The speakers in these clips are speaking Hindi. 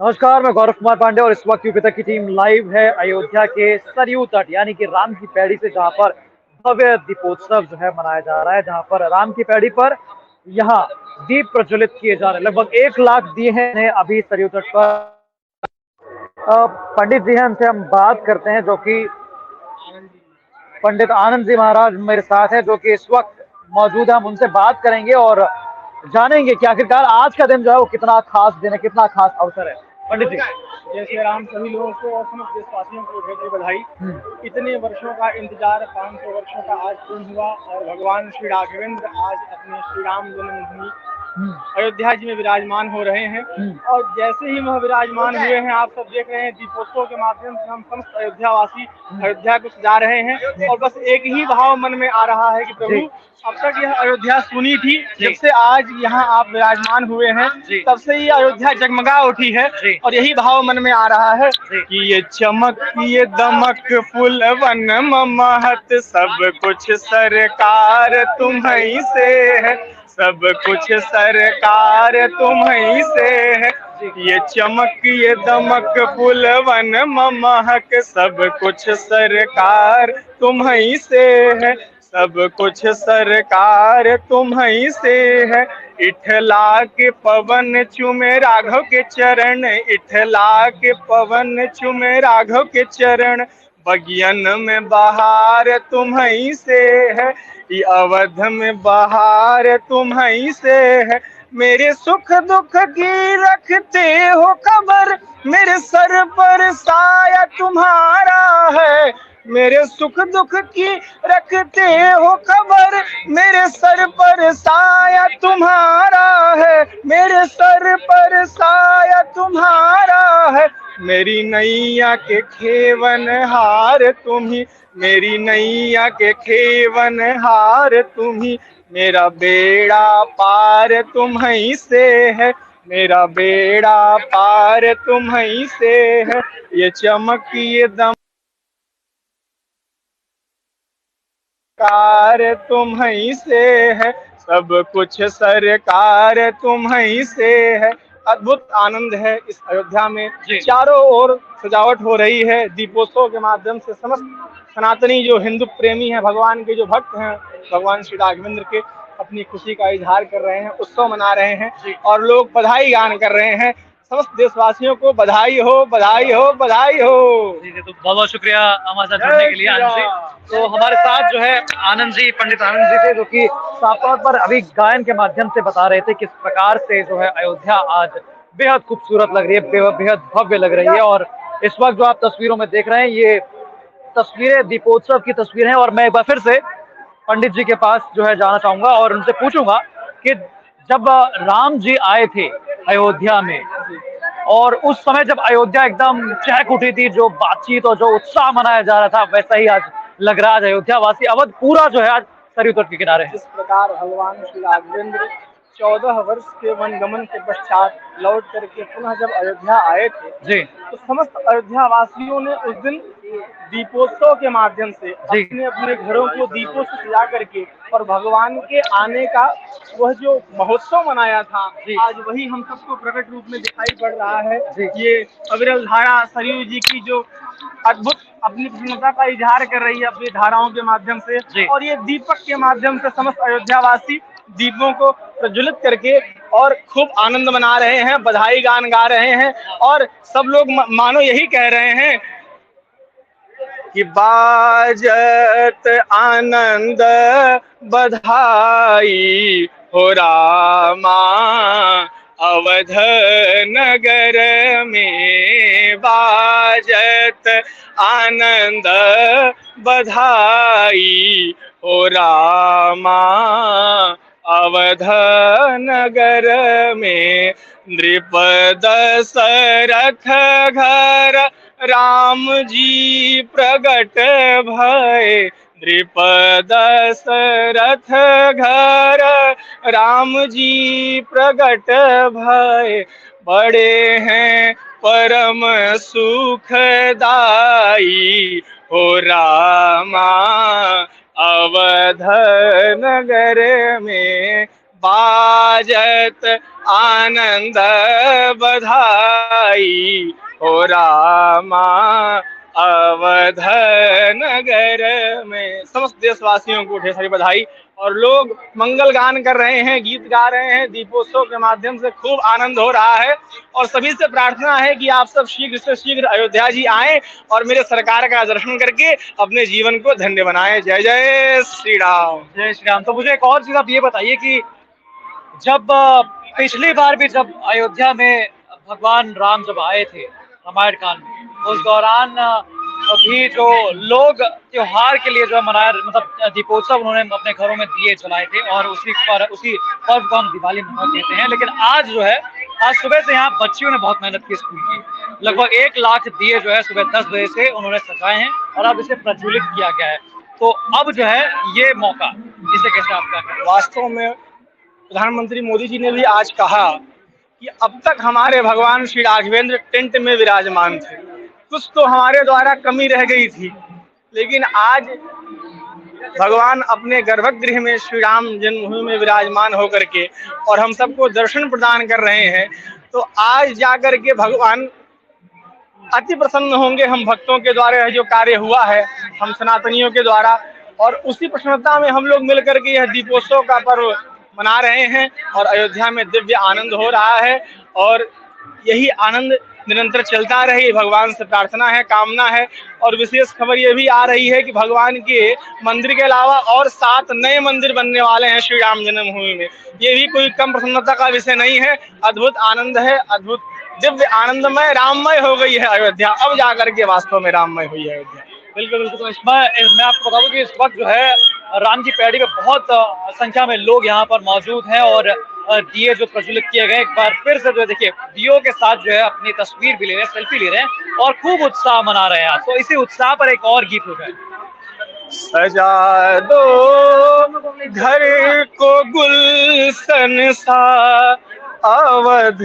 नमस्कार, मैं गौरव कुमार पांडे और इस वक्त यूपी तक की टीम लाइव है अयोध्या के सरयू तट यानी कि राम की पैड़ी से, जहां पर भव्य दीपोत्सव जो है मनाया जा रहा है। जहां पर राम की पैड़ी पर यहाँ दीप प्रज्वलित किए जा रहे हैं। लगभग 1 लाख दिए हैं अभी सरयू तट पर। पंडित जी हैं, उनसे हम बात करते हैं, जो कि पंडित आनंद जी महाराज मेरे साथ हैं, जो कि इस वक्त मौजूद है। हम उनसे बात करेंगे और जानेंगे कि आखिरकार आज का दिन जो है वो कितना खास दिन है, कितना खास अवसर है। पंडित जी। जय श्री राम। सभी लोगों को और समस्त देशवासियों को ढेर ढेर बधाई। हम्म। इतने वर्षों का इंतजार 500 वर्षों का आज पूर्ण हुआ और भगवान श्री राघवेंद्र आज अपने श्री राम जन्मभूमि हम्म। अयोध्या जी में विराजमान हो रहे हैं। और जैसे ही वह विराजमान हुए हैं, आप सब देख रहे हैं, दीपोत्सव के माध्यम से हम समस्त अयोध्यावासी अयोध्या को सजा रहे हैं। और बस एक ही भाव मन में आ रहा है कि प्रभु, अब तक यह अयोध्या सुनी थी, जब से आज यहाँ आप विराजमान हुए हैं तब से ही अयोध्या जगमगा उठी है। और यही भाव मन में आ रहा है कि ये चमक ये दमक फुल वन महत, सब कुछ सरकार तुम्हीं से है, सब कुछ सरकार तुम्हीं से है। ये चमक ये दमक फुल वन महक, सब कुछ सरकार तुम्हीं से है, सब कुछ सरकार तुम्हीं से है। इठला के पवन चुमे राघव के चरण, इठला के पवन चुमे राघव के चरण, बगियन में बहार तुम्हीं से है, ये अवध में बहार तुम्हीं से है। मेरे सुख दुख की रखते हो खबर, मेरे सर पर साया तुम्हारा है, मेरे सुख दुख की रखते हो खबर, मेरे सर पर साया तुम्हारा है, मेरे सर पर साया तुम्हारा है। मेरी नैया के खेवन हार तुम्ही, मेरी नैया के खेवन हार तुम्ही, मेरा बेड़ा पार तुम्हीं से है, मेरा बेड़ा पार तुम्हीं से है। ये चमक ये दम कार तुम्हीं से है, सब कुछ सरकार तुम्हीं से है। अद्भुत आनंद है इस अयोध्या में। चारों ओर सजावट हो रही है दीपोत्सव के माध्यम से। समस्त सनातनी जो हिंदू प्रेमी हैं, भगवान के जो भक्त हैं, भगवान श्री राघवेंद्र के, अपनी खुशी का इजहार कर रहे हैं, उत्सव मना रहे हैं और लोग बधाई गान कर रहे हैं। समस्त देशवासियों को बधाई हो, बधाई हो, बधाई हो। जी जी, तो बहुत बहुत शुक्रिया हमारे साथ जुड़ने के लिए आनंद जी। तो हमारे साथ जो है आनंद जी, पंडित आनंद जी थे, जो कि साफ तौर पर अभी गायन के माध्यम से बता रहे थे किस प्रकार से जो है अयोध्या आज बेहद खूबसूरत लग रही है, बेहद भव्य लग रही है। और इस वक्त जो आप तस्वीरों में देख रहे हैं, ये तस्वीरें दीपोत्सव की तस्वीरें हैं। और मैं एक बार फिर से पंडित जी के पास जो है जाना चाहूंगा और उनसे पूछूंगा कि जब राम जी आए थे अयोध्या में, और उस समय जब अयोध्या एकदम चहक उठी थी, जो बातचीत और जो उत्साह मनाया जा रहा था, वैसा ही आज लग रहा है। आज अयोध्या वासी, अवध पूरा जो है आज सरयू तट के किनारे है। जिस प्रकार भगवान श्री राघवेंद्र 14 वर्ष के वनगमन के पश्चात लौट करके पुनः जब अयोध्या आए थे, जी तो समस्त अयोध्या वासियों ने उस दिन दीपोत्सव के माध्यम से अपने अपने घरों को दीपों से सजा करके और भगवान के आने का वह जो महोत्सव मनाया था, आज वही हम सबको प्रकट रूप में दिखाई पड़ रहा है। ये अविरल धारा सरयू जी की जो अद्भुत अपनी प्रसन्नता का इजहार कर रही है अपनी धाराओं के माध्यम से, और ये दीपक के माध्यम से समस्त अयोध्यावासी दीपों को प्रज्वलित करके और खूब आनंद मना रहे हैं, बधाई गान गा रहे हैं। और सब लोग मानो यही कह रहे हैं कि बाजत आनंद बधाई हो रामा, अवध नगर में बाजत आनंद बधाई हो रामा, अवध नगर में नृप दशरथ घर राम जी प्रगट भय, नृप दशरथ घर राम जी प्रगट भय, बड़े हैं परम सुखदाई हो रामा, अवध नगर में बाजत आनंद बधाई हो रामा अवध नगर में। समस्त देशवासियों को ढेर सारी बधाई। और लोग मंगल गान कर रहे हैं, गीत गा रहे हैं, दीपोत्सव के माध्यम से खूब आनंद हो रहा है। और सभी से प्रार्थना है कि आप सब शीघ्र से शीघ्र अयोध्या जी आएं और मेरे सरकार का दर्शन करके अपने जीवन को धन्य बनाएं। जय जय श्री राम। जय श्री राम। तो मुझे एक और चीज आप ये बताइए कि जब पिछली बार भी जब अयोध्या में भगवान राम जब आए थे रामायण काल में, उस दौरान भी जो लोग त्योहार के लिए जो मनाया, मतलब दीपोत्सव उन्होंने अपने घरों में दिए जलाए थे और उसी पर्व को हम दिवाली मना कहते हैं। लेकिन आज जो है, आज सुबह से यहाँ बच्चियों ने बहुत मेहनत की स्कूल की, लगभग 1 लाख दिए जो है सुबह 10 बजे से उन्होंने सजाए हैं और अब इसे प्रज्वलित किया गया है। तो अब जो है ये मौका, इसे कैसे आप कहते हैं? वास्तव में प्रधानमंत्री मोदी जी ने भी आज कहा कि अब तक हमारे भगवान श्री राघवेंद्र टेंट में विराजमान थे, कुछ तो हमारे द्वारा कमी रह गई थी, लेकिन आज भगवान अपने गर्भगृह में श्री राम जन्मभूमि में विराजमान होकर के और हम सबको दर्शन प्रदान कर रहे हैं। तो आज जाकर के भगवान अति प्रसन्न होंगे हम भक्तों के द्वारा जो कार्य हुआ है, हम सनातनियों के द्वारा, और उसी प्रसन्नता में हम लोग मिलकर के यह दीपोत्सव का पर्व मना रहे हैं और अयोध्या में दिव्य आनंद हो रहा है। और यही आनंद निरंतर चलता रहे, भगवान से प्रार्थना है, कामना है। और विशेष खबर ये भी आ रही है कि भगवान के मंदिर के अलावा और 7 नए मंदिर बनने वाले हैं श्री राम जन्मभूमि में। ये भी कोई कम प्रसन्नता का विषय नहीं है। अद्भुत आनंद है, अद्भुत दिव्य आनंदमय राममय हो गई है अयोध्या। अब जाकर के वास्तव में राममय हुई है अयोध्या। बिल्कुल बिल्कुल। तो मैं आपको बता दूं कि इस वक्त जो है राम की पैड़ी में बहुत संख्या में लोग यहाँ पर मौजूद हैं और दिए जो प्रज्वलित किए गए, एक बार फिर से जो देखिए दियों के साथ जो है अपनी तस्वीर भी ले रहे हैं, सेल्फी ले रहे हैं और खूब उत्साह मना रहे हैं। तो इसी उत्साह पर एक और गीत हो जाए। सजा दो घर को गुलशन सा, अवध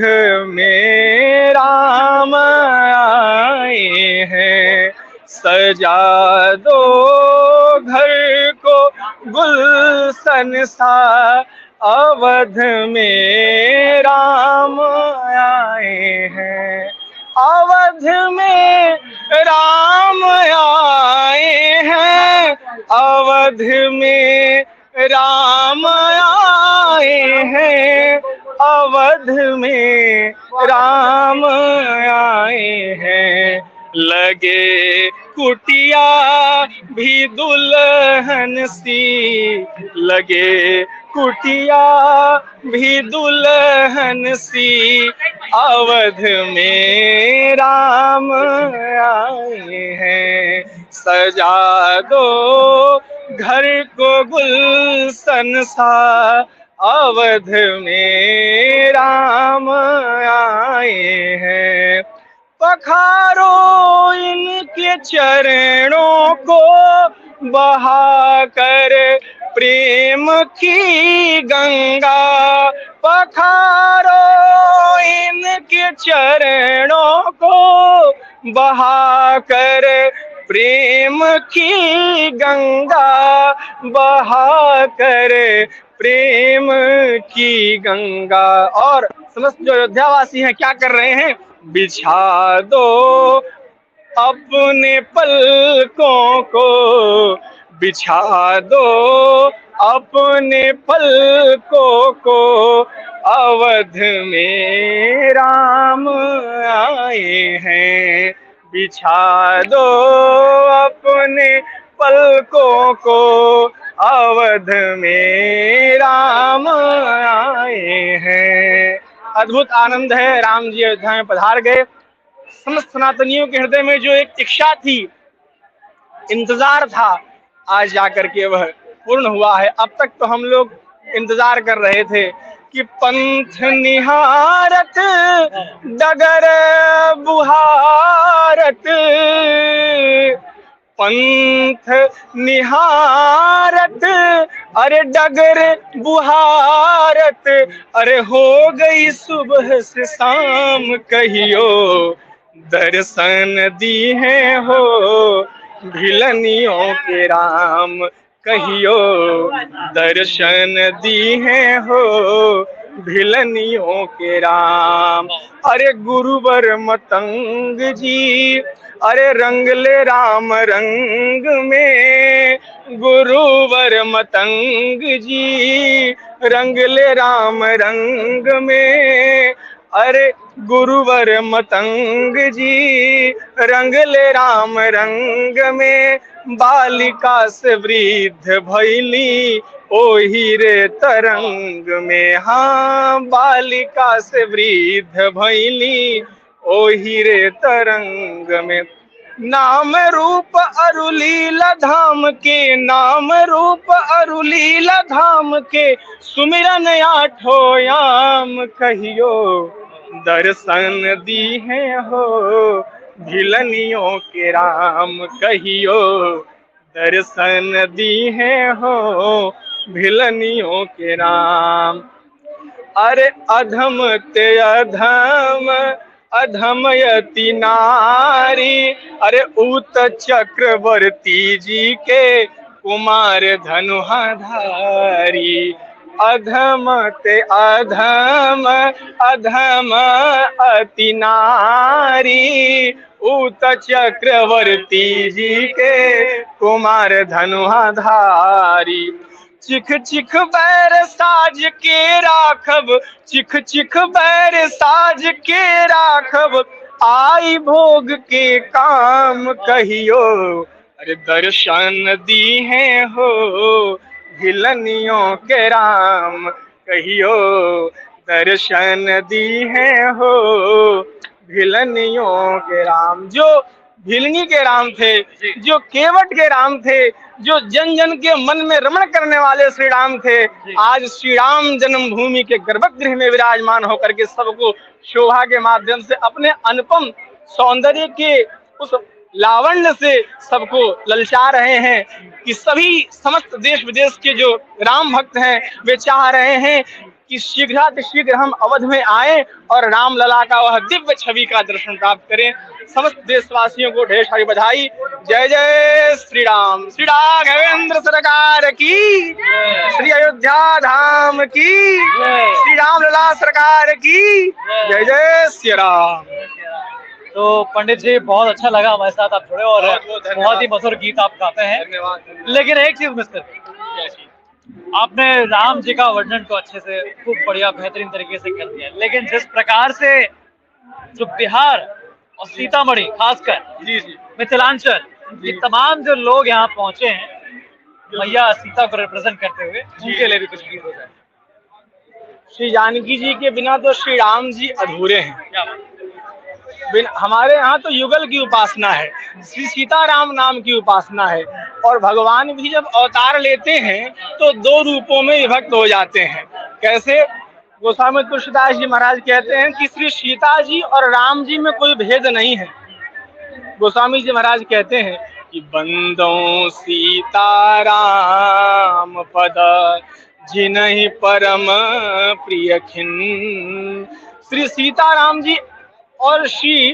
में राम आए हैं। सजा दो घर को गुलशन सा, अवध में राम आए हैं। अवध में राम आए हैं, अवध में राम आए हैं, अवध में राम आए हैं। लगे कुटिया भी दुल्हन सी, लगे कुटिया भी दुल्हन सी, अवध में राम आए हैं। सजा दो घर को गुलशन सा, अवध में राम आए हैं। पखारो इनके चरणों को, बहा कर प्रेम की गंगा। पखारो इनके चरणों को, बहा कर प्रेम की गंगा, बहा कर प्रेम की गंगा। और समस्त जो अयोध्यावासी हैं क्या कर रहे हैं? बिछा दो अपने पलकों को, बिछा दो अपने पलकों को, अवध में राम आए हैं। बिछा दो अपने पलकों को, अवध में राम आए हैं। अद्भुत आनंद है। राम जी अयोध्या में पधार गए। समस्त सनातनियों के हृदय में जो एक इच्छा थी, इंतजार था, आज जाकर के वह पूर्ण हुआ है। अब तक तो हम लोग इंतजार कर रहे थे कि पंथ निहारत डगर बुहारत, पंथ निहारत अरे डगर बुहारत, अरे हो गई सुबह से शाम कहियो, दर्शन दी है हो भिलनियों के राम, कहियो दर्शन दी है हो भिलनियों के राम। अरे गुरुवर मतंग जी, अरे रंग ले राम रंग में, गुरुवर मतंग जी रंग ले राम रंग में। अरे गुरुवर मतंग जी रंग ले राम रंग में, बालिका से वृद्ध भैली ओही रे तरंग में। हाँ, बालिका से वृद्ध भैली ओही रे तरंग में। नाम रूप अरुलीला धाम के, नाम रूप अरुलीला धाम के, सुमिरन आठो याम कहियो दर्शन दी है हो, भिलनियों के राम कहियो दर्शन दी है हो, भिलनियों के राम। अरे अधम ते अधम अधमयति नारी, अरे उत चक्रवर्ती जी के कुमार धनुहाधारी। अधम ते अधम अधम अति नारी, उत चक्रवर्ती जी के कुमार धनुहाधारी। चिख चिख बैर साज के राखब, चिख चिख बैर साज के राखब, आई भोग के काम कहियो अरे दर्शन दी है हो, भिलनियों के राम कहियो दर्शन दी है हो, भिलनियों के राम। जो भिलनी के राम थे, जो केवट के राम थे, जो जन जन के मन में रमण करने वाले श्री राम थे, आज श्री राम जन्मभूमि के गर्भगृह में विराजमान होकर के सबको शोभा के माध्यम से अपने अनुपम सौंदर्य के उस लावण्य से सबको ललचा रहे हैं कि सभी समस्त देश विदेश के जो राम भक्त हैं वे चाह रहे हैं कि शीघ्र हम अवध में आए और राम लला का वह दिव्य छवि का दर्शन प्राप्त करें। समस्त देशवासियों को ढेर सारी बधाई। जय जय श्री राम। श्री राघवेंद्र सरकार की, श्री अयोध्या धाम की, श्री राम लला सरकार की जय जय श्री राम। तो पंडित जी बहुत अच्छा लगा हमारे साथ आप जुड़े और बहुत ही मधुर गीत आप गाते हैं। धन्यवाद। लेकिन एक चीज मिस करते, आपने राम जी का वर्णन तो अच्छे से खूब बढ़िया बेहतरीन तरीके से कर दिया, लेकिन जिस प्रकार से जो बिहार और सीतामढ़ी खासकर जी जी मिथिलांचल ये तमाम जो लोग यहाँ पहुंचे हैं मैया सीता को रिप्रेजेंट करते हुए, उनके लिए भी कुछ गीत हो जाए। श्री जानकी जी के बिना तो श्री राम जी अधूरे हैं। हमारे यहाँ तो युगल की उपासना है, श्री सीताराम नाम की उपासना है, और भगवान भी जब अवतार लेते हैं तो दो रूपों में विभक्त हो जाते हैं। कैसे? गोस्वामी तुलसीदास जी महाराज कहते हैं कि श्री सीता जी और राम जी में कोई भेद नहीं है। गोस्वामी जी महाराज कहते हैं कि बंदों सीताराम पद जिन्हि परम प्रिय खिन। श्री सीताराम जी और श्री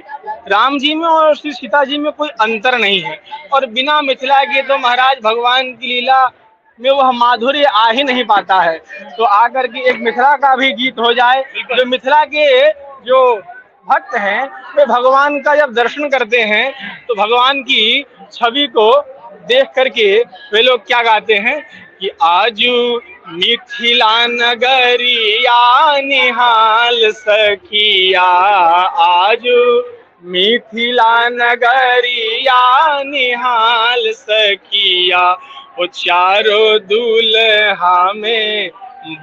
राम जी में और श्री सीता जी में कोई अंतर नहीं है, और बिना मिथिला के तो महाराज भगवान की लीला में वह माधुर्य आ ही नहीं पाता है। तो आकर के एक मिथिला का भी गीत हो जाए। जो मिथिला के जो भक्त हैं वे भगवान का जब दर्शन करते हैं तो भगवान की छवि को देख करके वे लोग क्या गाते हैं कि आजू मिथिला नगरिया निहाल सखिया, आजू मिथिला नगरिया निहाल सखिया, वो चारों दूल्हा में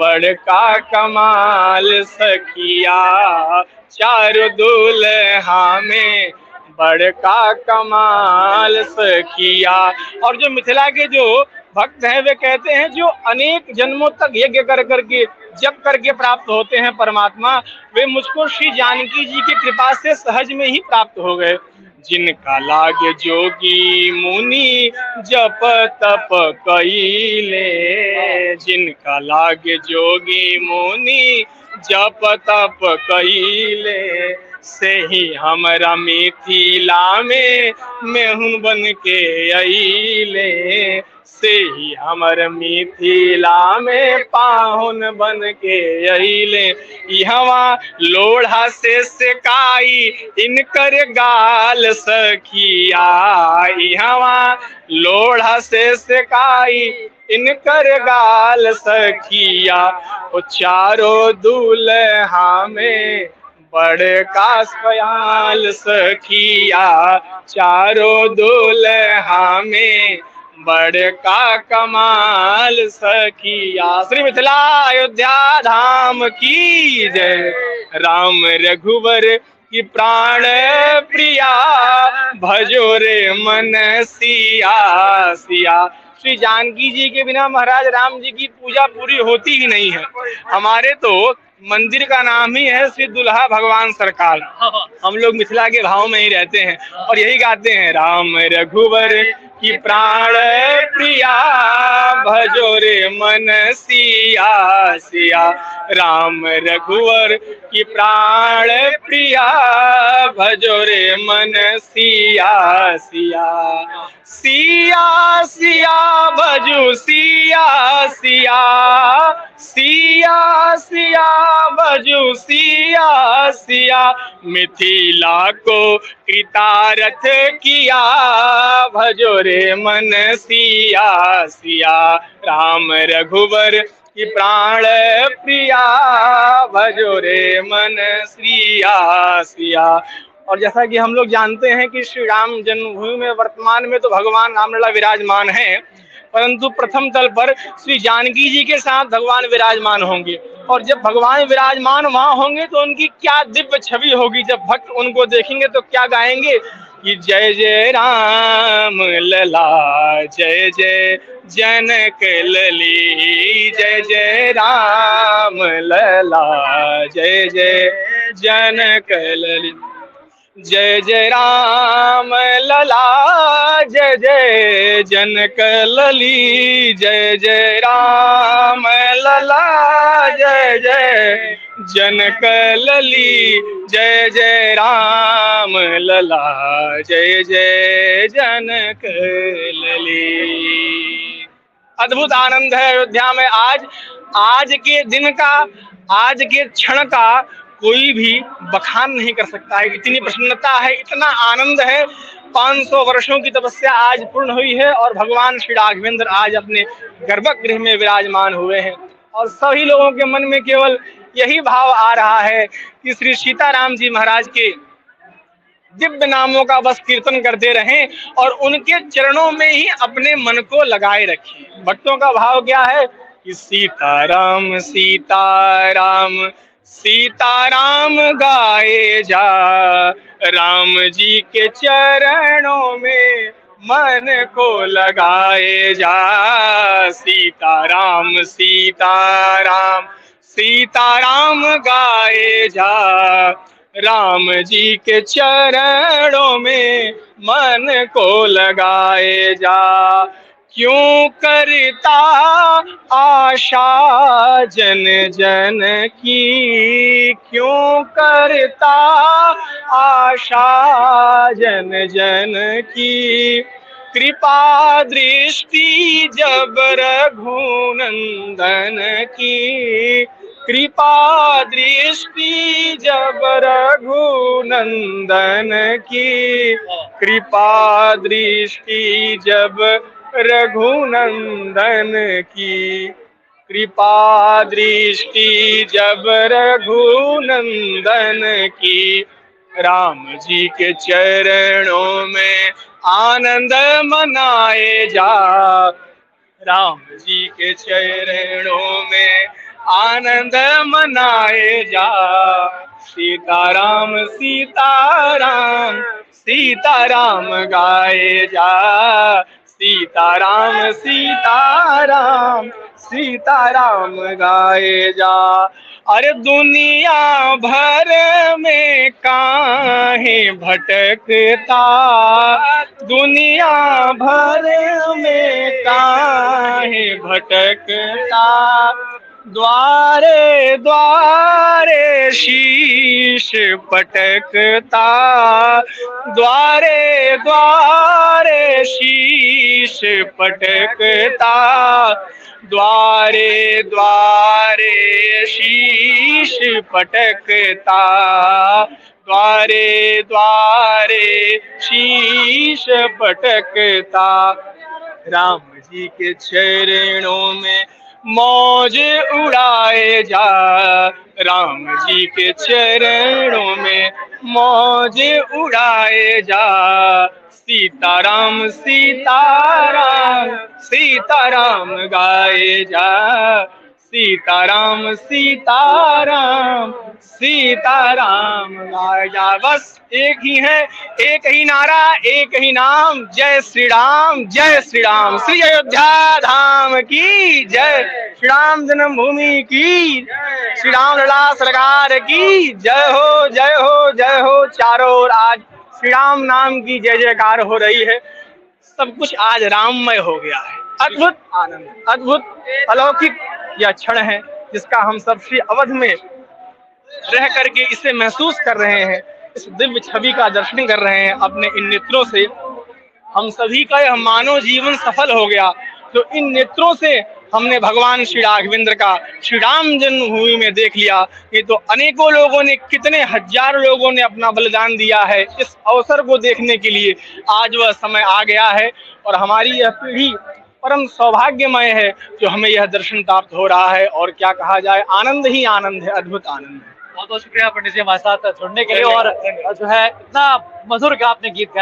बड़का कमाल सखिया, चारों दूल्हा में बड़का कमाल सखिया। और जो मिथिला के जो भक्त हैं वे कहते हैं जो अनेक जन्मों तक यज्ञ कर करके जप करके प्राप्त होते हैं परमात्मा, वे मुझको श्री जानकी जी की कृपा से सहज में ही प्राप्त हो गए। जिनका लागे जोगी मुनि जप तप कईले, जिनका लागे जोगी मुनि जप तप कईले, से ही हमरा मिथिला में मेहुन बन के अइले, से ही हमर मिथिला में पाहुन बन के अइले। इहवा लोढ़ा से सेकाई इनकर गाल सखिया, इहवा लोढ़ा से सेकाई इनकर गाल सखिया। ओ चारों दूल्हा में बड़का सयाल सखिया, चारों दूल्हा में बड़का कमाल सखिया। श्री मिथिला अयोध्या धाम की जय। राम रघुवर की प्राण प्रिया, भजो रे मन सिया सिया। श्री जानकी जी के बिना महाराज राम जी की पूजा पूरी होती ही नहीं है। हमारे तो मंदिर का नाम ही है श्री दुल्हा भगवान सरकार। हम लोग मिथिला के भाव में ही रहते हैं और यही गाते हैं, राम रघुवर की प्राण प्रिया, भजो रे मन सिया सिया। राम रघुवर की प्राण प्रिया, भजो रे मन सिया सिया। सिया सिया भजू सिया सिया, सिया सिया भजू सिया सिया। मिथिला को कृतार्थ किया, भजो रे मन सिया सिया। राम रघुवर की प्राण प्रिया, भजो रे मन सिया सिया। और जैसा कि हम लोग जानते हैं कि श्री राम जन्मभूमि में वर्तमान में तो भगवान रामलला विराजमान हैं, परंतु प्रथम तल पर श्री जानकी जी के साथ भगवान विराजमान होंगे। और जब भगवान विराजमान वहां होंगे तो उनकी क्या दिव्य छवि होगी। जब भक्त उनको देखेंगे तो क्या गाएंगे कि जय जय राम लला, जय जय जनक लली, जय जय राम लला, जय जय जनक लली। जय जय राम लला, जय जय जनक लली, जय जय राम लला, जय जय जनक लली, जय जय राम लला, जय जय जनक लली। अद्भुत आनंद है अयोध्या में। आज के दिन का, आज के क्षण का कोई भी बखान नहीं कर सकता है। इतनी प्रसन्नता है, इतना आनंद है। 500 वर्षों की तपस्या आज पूर्ण हुई है और भगवान श्री राघवेंद्र आज अपने गर्भगृह में विराजमान हुए हैं। और सभी लोगों के मन में केवल यही भाव आ रहा है कि श्री सीताराम जी महाराज के दिव्य नामों का बस कीर्तन करते रहें और उनके चरणों में ही अपने मन को लगाए रखें। भक्तों का भाव क्या है कि सीताराम सीताराम सीताराम गाए जा, राम जी के चरणों में मन को लगाए जा। सीताराम सीताराम सीताराम गाए जा, राम जी के चरणों में मन को लगाए जा। क्यों करता आशा जन जन की, क्यों करता आशा जन जन की। कृपा दृष्टि जब रघुनंदन की, कृपा दृष्टि जब रघुनंदन की। कृपा दृष्टि जब रघुनंदन की, कृपा दृष्टि जब रघुनंदन की। राम जी के चरणों में आनंद मनाए जा, राम जी के चरणों में आनंद मनाए जा। सीताराम सीताराम सीताराम गाए जा, सीताराम सीताराम सीताराम गाए जा। अरे दुनिया भर में काहे भटकता, दुनिया भर में काहे भटकता। द्वारे द्वारे शीश पटकता, द्वारे द्वारे शीश पटकता, द्वारे द्वारे शीश पटकता, द्वारे द्वारे शीश पटकता। राम जी के चरणों में मौज उड़ाए जा, राम जी के चरणों में मौज उड़ाए जा, सीताराम सीताराम सीताराम गाए जा, सीताराम सीताराम सीताराम गाए जा। बस एक ही है, एक ही नारा, एक ही नाम, जय श्री राम जय श्री राम। श्री अयोध्या धाम की जय, श्री राम जन्मभूमि की, श्री राम लला सरकार की जय हो जय हो जय हो। चारों ओर आज श्री राम नाम की जय जयकार हो रही है। सब कुछ आज राममय हो गया है। अद्भुत आनंद, अद्भुत अलौकिक यह क्षण है जिसका हम सब श्री अवध में रह करके इसे महसूस कर रहे हैं, इस दिव्य छवि का दर्शन कर रहे हैं अपने इन नेत्रों से। हम सभी का यह मानव जीवन सफल हो गया तो इन नेत्रों से हमने भगवान श्री राघवेंद्र का श्री राम जन्मभूमि में देख लिया। ये तो अनेकों लोगों ने, कितने हजार लोगों ने अपना बलिदान दिया है इस अवसर को देखने के लिए। आज वह समय आ गया है और हमारी यह पीढ़ी परम सौभाग्यमय है जो हमें यह दर्शन प्राप्त हो रहा है। और क्या कहा जाए, आनंद ही आनंद है, अद्भुत आनंद है। बहुत बहुत शुक्रिया पंडित जी हमारे साथ जुड़ने के लिए, और जो है इतना मधुर का आपने गीत गाया।